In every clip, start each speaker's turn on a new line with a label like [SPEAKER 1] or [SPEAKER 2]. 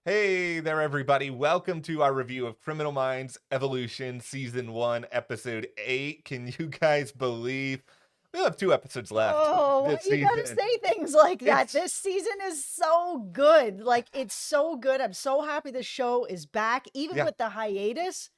[SPEAKER 1] Hey there, everybody. Welcome to our review of Criminal Minds Evolution Season 1, Episode 8. Can you guys believe we have 2 episodes left
[SPEAKER 2] Oh,
[SPEAKER 1] this
[SPEAKER 2] you gotta
[SPEAKER 1] season?
[SPEAKER 2] say things like that.
[SPEAKER 1] It's,
[SPEAKER 2] This season is so good. Like, it's so good. I'm so happy the show is back. Even
[SPEAKER 1] yeah,
[SPEAKER 2] with the hiatus,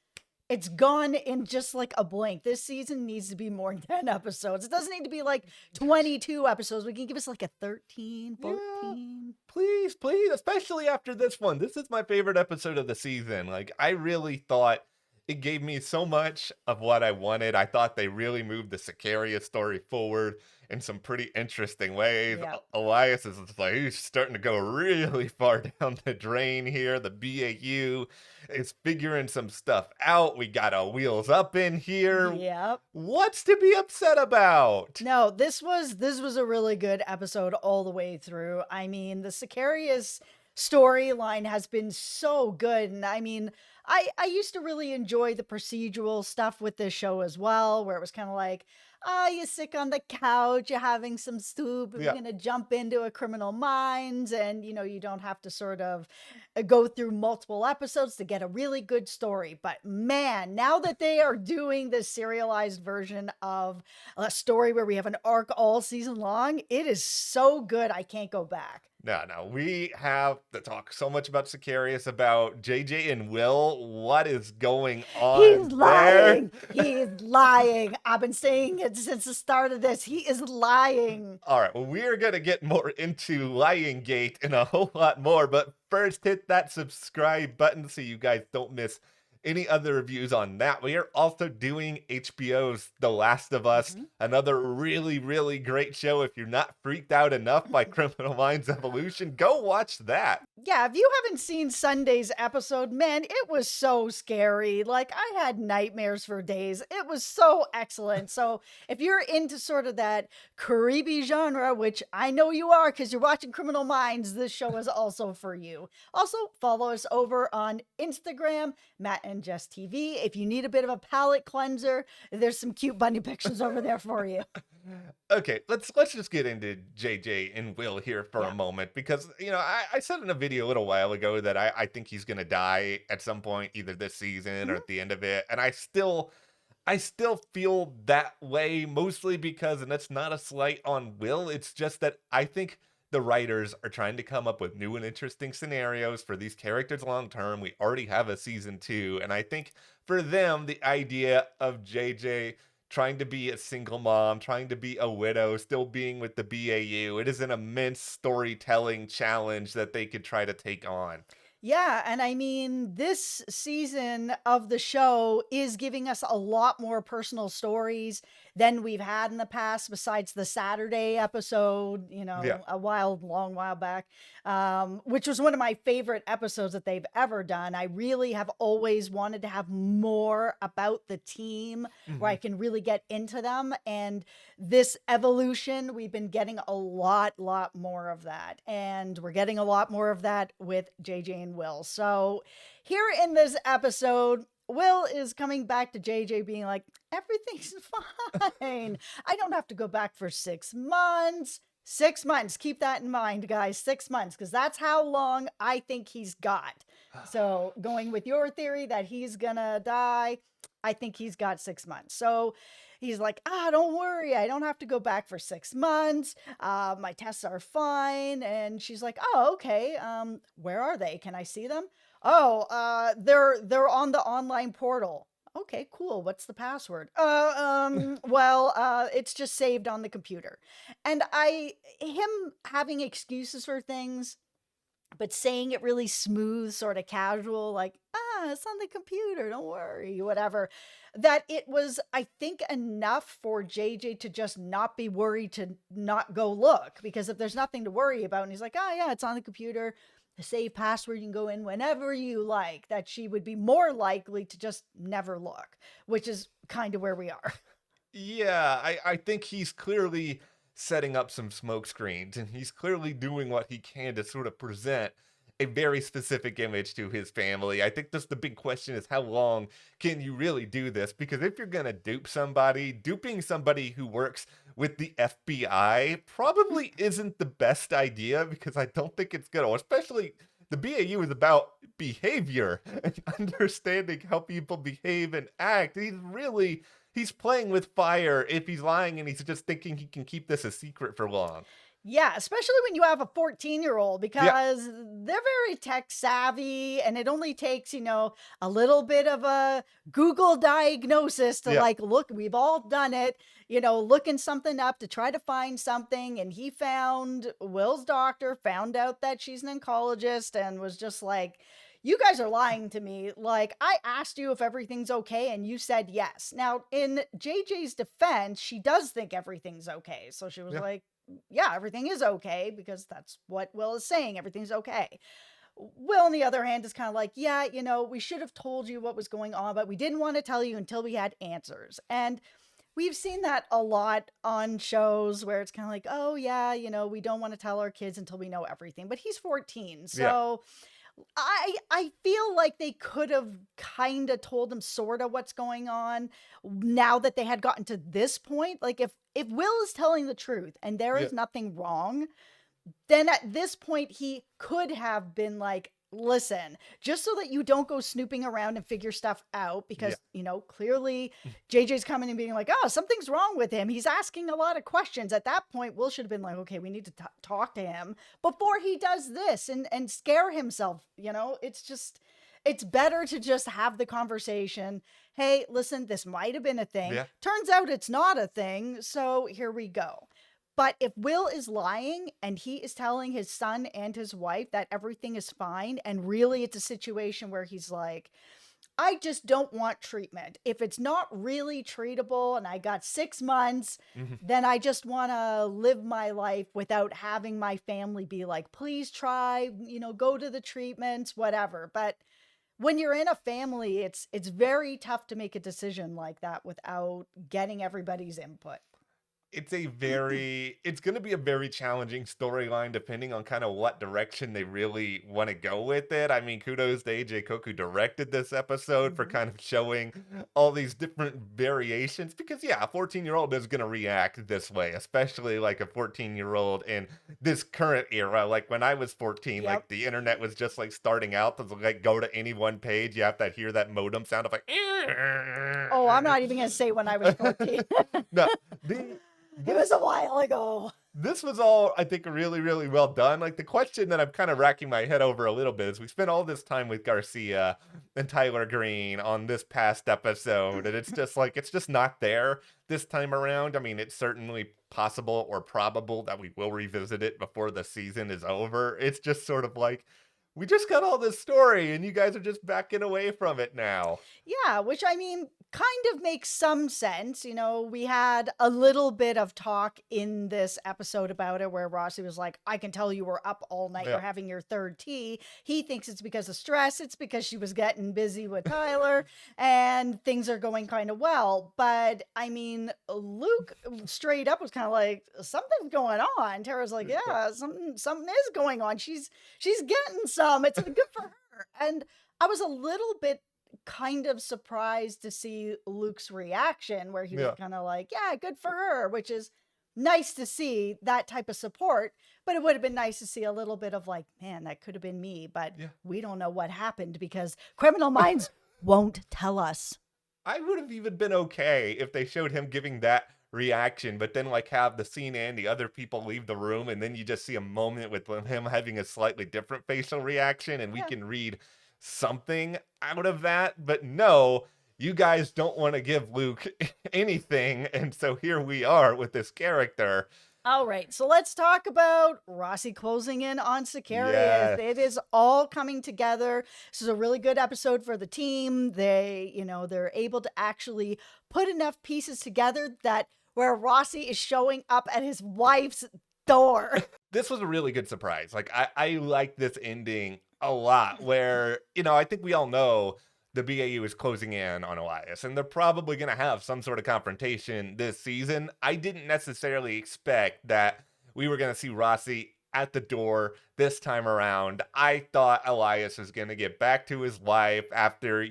[SPEAKER 2] it's gone in just like a blink. This season needs to be more than 10 episodes. It doesn't need to be like 22 episodes. We can give us like a 13,
[SPEAKER 1] yeah,
[SPEAKER 2] 14.
[SPEAKER 1] please, please, especially after this one. This is my favorite episode of the season. Like, I really thought it gave me so much of what I wanted. I thought they really moved the Sicarius story forward in some pretty interesting ways.
[SPEAKER 2] Yeah.
[SPEAKER 1] Elias is just like, he's starting to go really far down the drain here. The BAU is figuring some stuff out. We got our wheels up in here.
[SPEAKER 2] Yep.
[SPEAKER 1] What's to be upset about?
[SPEAKER 2] No, this was a really good episode all the way through. I mean, the Sicarius storyline has been so good, and I mean, I used to really enjoy the procedural stuff with this show as well, where it was kind of like, ah, you're sick on the couch, you're having some soup, you're
[SPEAKER 1] Yeah.
[SPEAKER 2] gonna jump into a Criminal Minds, and you don't have to sort of go through multiple episodes to get a really good story. But man, now that they are doing this serialized version of a story where we have an arc all season long, it is so good. I can't go back.
[SPEAKER 1] No. We have to talk so much about Sicarius, about JJ and Will. What is going
[SPEAKER 2] He's
[SPEAKER 1] on there?
[SPEAKER 2] lying. He's lying. I've been saying it since the start of this. He is lying.
[SPEAKER 1] All right, well, we're going to get more into Lying Gate and a whole lot more, but first hit that subscribe button so you guys don't miss any other reviews on that. We are also doing HBO's The Last of Us,
[SPEAKER 2] Mhm.
[SPEAKER 1] another really, really great show. If you're not freaked out enough by Criminal Minds Evolution, go watch that.
[SPEAKER 2] Yeah, if you haven't seen Sunday's episode, man, it was so scary. Like, I had nightmares for days. It was so excellent. So, if you're into sort of that creepy genre, which I know you are because you're watching Criminal Minds, this show is also for you. Also, follow us over on Instagram, Matt and Jess TV. If you need a bit of a palate cleanser, there's some cute bunny pictures over there for you.
[SPEAKER 1] Okay, let's just get into JJ and Will here for a
[SPEAKER 2] Yeah.
[SPEAKER 1] moment because I said in a video a little while ago that I think he's gonna die at some point, either this season or
[SPEAKER 2] Mhm.
[SPEAKER 1] at the end of it, and I still feel that way, mostly because, and that's not a slight on Will, it's just that I think the writers are trying to come up with new and interesting scenarios for these characters long term. We already have a season 2, and I think for them, the idea of JJ trying to be a single mom, trying to be a widow, still being with the BAU, it is an immense storytelling challenge that they could try to take on.
[SPEAKER 2] Yeah, and I mean, this season of the show is giving us a lot more personal stories than we've had in the past, besides the Saturday episode,
[SPEAKER 1] Yeah.
[SPEAKER 2] long while back, which was one of my favorite episodes that they've ever done. I really have always wanted to have more about the team where I
[SPEAKER 1] Mhm.
[SPEAKER 2] can really get into them. And this evolution, we've been getting a lot more of that. And we're getting a lot more of that with JJ and Will. So here in this episode, Will is coming back to JJ being like, everything's fine. I don't have to go back for 6 months. 6 months. Keep that in mind, guys. 6 months, because that's how long I think he's got. So going with your theory that he's gonna die, I think he's got 6 months. So he's like, don't worry. I don't have to go back for 6 months. My tests are fine. And she's like, oh, okay. Where are they? Can I see them? Oh, they're on the online portal. Okay, cool. What's the password? Well, it's just saved on the computer. And him having excuses for things, but saying it really smooth, sort of casual, like, it's on the computer, don't worry, whatever. That it was, I think, enough for JJ to just not be worried, to not go look. Because if there's nothing to worry about, and he's like, oh, yeah, it's on the computer, the save password, you can go in whenever you like, that she would be more likely to just never look, which is kind of where we are.
[SPEAKER 1] Yeah, I think he's clearly setting up some smoke screens, and he's clearly doing what he can to sort of present a very specific image to his family. I think that's the big question, is how long can you really do this? Because if you're gonna dupe somebody, duping somebody who works with the FBI probably isn't the best idea, because I don't think it's gonna, especially the BAU is about behavior and understanding how people behave and act. He's playing with fire if he's lying and he's just thinking he can keep this a secret for long.
[SPEAKER 2] Yeah, especially when you have a 14-year-old
[SPEAKER 1] Yeah,
[SPEAKER 2] because they're very tech savvy and it only takes, a little bit of a Google diagnosis to
[SPEAKER 1] yeah,
[SPEAKER 2] like, look, we've all done it, looking something up to try to find something. And he found Will's doctor, found out that she's an oncologist and was just like, you guys are lying to me. Like, I asked you if everything's okay and you said yes. Now, in JJ's defense, she does think everything's okay. So she was
[SPEAKER 1] yeah.
[SPEAKER 2] like, yeah, everything is okay because that's what Will is saying. Everything's okay. Will, on the other hand, is kind of like, yeah, we should have told you what was going on, but we didn't want to tell you until we had answers. And we've seen that a lot on shows where it's kind of like, oh, yeah, we don't want to tell our kids until we know everything. But he's 14.
[SPEAKER 1] Yeah.
[SPEAKER 2] So I feel like they could have kind of told him sort of what's going on now that they had gotten to this point. Like if Will is telling the truth and there
[SPEAKER 1] Yeah.
[SPEAKER 2] is nothing wrong, then at this point he could have been like, listen, just so that you don't go snooping around and figure stuff out because, clearly JJ's coming and being like, oh, something's wrong with him. He's asking a lot of questions. At that point, Will should have been like, okay, we need to talk to him before he does this and scare himself. It's better to just have the conversation. Hey, listen, this might have been a thing.
[SPEAKER 1] Yeah.
[SPEAKER 2] Turns out it's not a thing. So here we go. But if Will is lying and he is telling his son and his wife that everything is fine, and really it's a situation where he's like, I just don't want treatment. If it's not really treatable and I got 6 months,
[SPEAKER 1] Mhm.
[SPEAKER 2] then I just want to live my life without having my family be like, please try, go to the treatments, whatever. But when you're in a family, it's very tough to make a decision like that without getting everybody's input.
[SPEAKER 1] It's going to be a very challenging storyline depending on kind of what direction they really want to go with it. I mean, kudos to AJ Cook who directed this episode for
[SPEAKER 2] Mhm.
[SPEAKER 1] kind of showing all these different variations because yeah, a 14-year-old is going to react this way, especially like a 14-year-old in this current era. Like when I was 14,
[SPEAKER 2] Yep.
[SPEAKER 1] like the internet was just like starting out to like go to any one page, you have to hear that modem sound of like
[SPEAKER 2] Oh, I'm not even going to say when I was 14.
[SPEAKER 1] no, the
[SPEAKER 2] It was a while ago.
[SPEAKER 1] this was all, I think, really, really well done. Like the question that I'm kind of racking my head over a little bit is we spent all this time with Garcia and Tyler Green on this past episode, and it's just like it's just not there this time around. I mean, it's certainly possible or probable that we will revisit it before the season is over. It's just sort of like we just got all this story and you guys are just backing away from it now.
[SPEAKER 2] Yeah, which I mean, kind of makes some sense. We had a little bit of talk in this episode about it where Rossi was like, I can tell you were up all night,
[SPEAKER 1] Yeah.
[SPEAKER 2] you're having your third tea. He thinks it's because of stress, it's because she was getting busy with Tyler and things are going kind of well. But I mean, Luke straight up was kind of like, something's going on. Tara's like, yeah, something is going on. She's getting some. It's good for her. And I was a little bit kind of surprised to see Luke's reaction where he was
[SPEAKER 1] Yeah.
[SPEAKER 2] kind of like, yeah, good for her, which is nice to see that type of support. But it would have been nice to see a little bit of like, man, that could have been me, but
[SPEAKER 1] Yeah.
[SPEAKER 2] we don't know what happened because Criminal Minds won't tell us.
[SPEAKER 1] I would have even been okay if they showed him giving that reaction, but then like have the scene and the other people leave the room, and then you just see a moment with him having a slightly different facial reaction, and we
[SPEAKER 2] Yeah.
[SPEAKER 1] can read something out of that. But no, you guys don't want to give Luke anything, and so here we are with this character.
[SPEAKER 2] All right, so let's talk about Rossi closing in on Sicarius.
[SPEAKER 1] Yes.
[SPEAKER 2] It is all coming together. This is a really good episode for the team. They're able to actually put enough pieces together that where Rossi is showing up at his wife's door.
[SPEAKER 1] This was a really good surprise. Like I like this ending a lot where, I think we all know the BAU is closing in on Elias and they're probably going to have some sort of confrontation this season. I didn't necessarily expect that we were going to see Rossi at the door this time around. I thought Elias was going to get back to his wife after,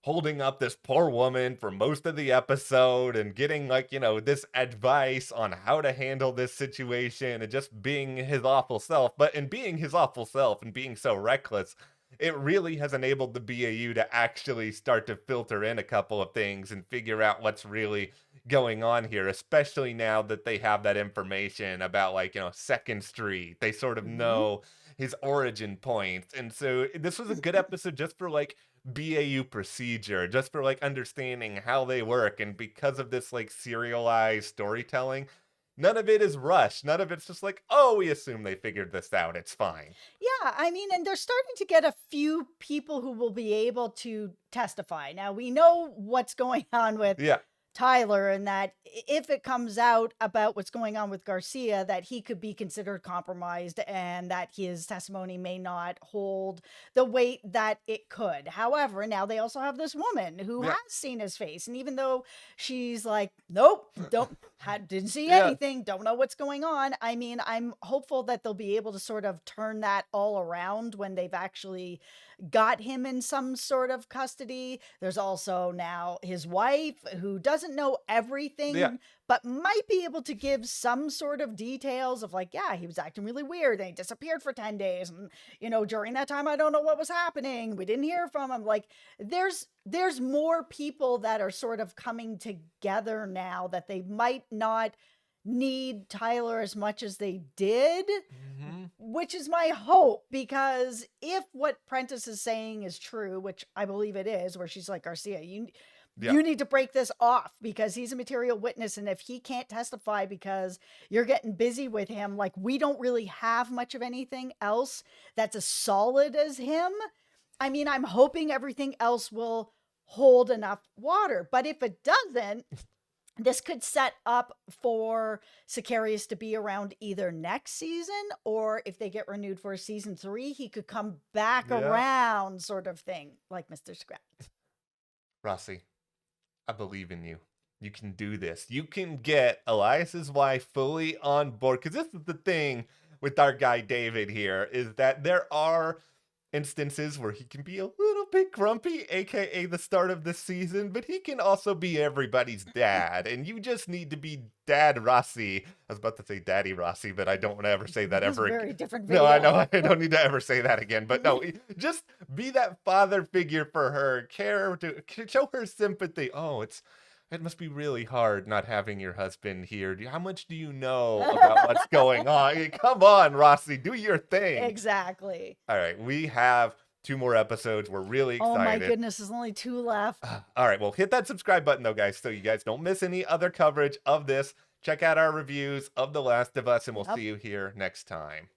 [SPEAKER 1] holding up this poor woman for most of the episode and getting, like, this advice on how to handle this situation and just being his awful self. But in being his awful self and being so reckless, it really has enabled the BAU to actually start to filter in a couple of things and figure out what's really going on here, especially now that they have that information about, like, Second Street. They sort of
[SPEAKER 2] Mhm.
[SPEAKER 1] know his origin points. And so this was a good episode just for, like, BAU procedure, just for, like, understanding how they work. And because of this, like, serialized storytelling, none of it is rushed. None of it's just like, oh, we assume they figured this out. It's fine.
[SPEAKER 2] Yeah, I mean, and they're starting to get a few people who will be able to testify. Now, we know what's going on with
[SPEAKER 1] Yeah.
[SPEAKER 2] Tyler, and that if it comes out about what's going on with Garcia, that he could be considered compromised and that his testimony may not hold the weight that it could. However, now they also have this woman who
[SPEAKER 1] Yeah.
[SPEAKER 2] has seen his face, and even though she's like, nope, didn't see
[SPEAKER 1] Yeah.
[SPEAKER 2] anything, don't know what's going on. I mean, I'm hopeful that they'll be able to sort of turn that all around when they've actually got him in some sort of custody. There's also now his wife who doesn't know
[SPEAKER 1] Yeah.
[SPEAKER 2] everything, but might be able to give some sort of details of, like, yeah, he was acting really weird and he disappeared for 10 days. And, during that time, I don't know what was happening. We didn't hear from him. Like, there's more people that are sort of coming together now that they might not need Tyler as much as they did,
[SPEAKER 1] Hmm.
[SPEAKER 2] which is my hope, because if what Prentice is saying is true, which I believe it is, where she's like, Garcia,
[SPEAKER 1] Yeah.
[SPEAKER 2] you need to break this off because he's a material witness, and if he can't testify because you're getting busy with him, like, we don't really have much of anything else that's as solid as him. I mean, I'm hoping everything else will hold enough water, but if it doesn't, this could set up for Sicarius to be around either next season, or if they get renewed for season 3, he could come back
[SPEAKER 1] Yeah.
[SPEAKER 2] around, sort of thing, like Mr. Scrat.
[SPEAKER 1] Rossi, I believe in you. You can do this. You can get Elias's wife fully on board. Because this is the thing with our guy David here, is that there are instances where he can be a little bit grumpy, aka the start of the season, but he can also be everybody's dad. And you just need to be Dad Rossi. I was about to say Daddy Rossi, but I don't want to ever say that
[SPEAKER 2] This is a
[SPEAKER 1] ever again.
[SPEAKER 2] very different
[SPEAKER 1] No, I know.
[SPEAKER 2] video.
[SPEAKER 1] I don't need to ever say that again. But no, just be that father figure for her. Care to show her sympathy. Oh, it must be really hard not having your husband here. How much do you know about what's going on? Come on, Rossi, do your thing.
[SPEAKER 2] Exactly.
[SPEAKER 1] All right, we have 2 more episodes. We're really
[SPEAKER 2] Oh my
[SPEAKER 1] excited.
[SPEAKER 2] goodness, there's only 2 left.
[SPEAKER 1] All right, well, hit that subscribe button though, guys, so you guys don't miss any other coverage of this. Check out our reviews of The Last of Us, and we'll
[SPEAKER 2] Yep.
[SPEAKER 1] see you here next time.